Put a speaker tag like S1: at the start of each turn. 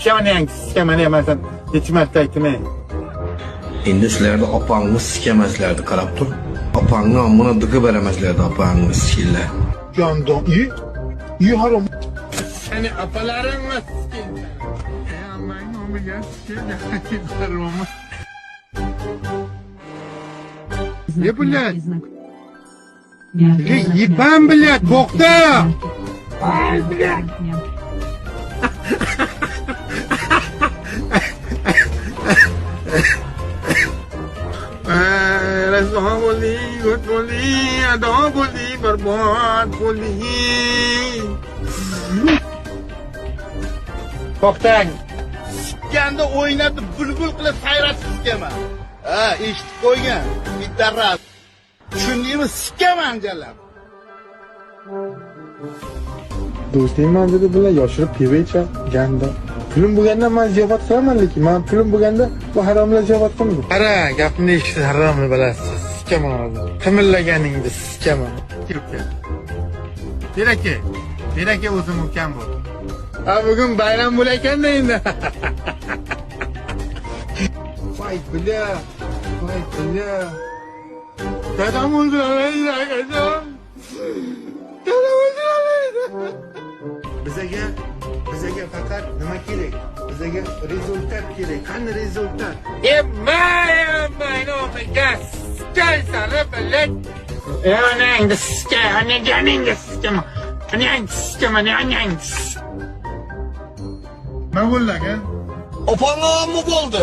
S1: Şamanang sikamani emasdan yetishmasdan aytmay.
S2: Endi sizlarda opangni sikamaslardi, qarab tur. Opangni buni diqi beremezlerdi, opangni sikilla.
S3: Yandon iyi haram.
S1: Seni apalaring mı sikin? Allah'ın omiga sikin. Ne блядь? Ебан, блядь, бокта! Ай, блядь! Rasa boli, gut boli, ada boli, berbuat boli. To'xtang. Sikkanda o'ynatib bulbul qilib sayratib sikaman. Ha, eshitib qo'ygan. Bitta ras. Tushundingmi? Sikaman jalab.
S3: Do'stim dedi bilan yoshirib pivo ichar, ganda. Pulim bo'lganda men ziyofat qilaman, lekin men pulim bo'lganda bu haromlar ziyofat qilmaydi. Qara, gapni eshitib haromni bilasiz. Sikaman hozir. Qimillaganingni sikaman.
S1: Beraka o'zim ukam bu. Ha, bugun bayram bo'layotganda endi. Voy billa. Dadam o'ldiradi, akam. Dadam o'ldiradi. Bizaga faqat nima kerak? Bizaga rezultat kerak. Qani rezultat? Emmay, no me gas. Kaysara bilet. Anangni sikka, anangni sikkama. Anangni sikkama, anangni. Ne oldu lan?
S2: Opanga mı oldu?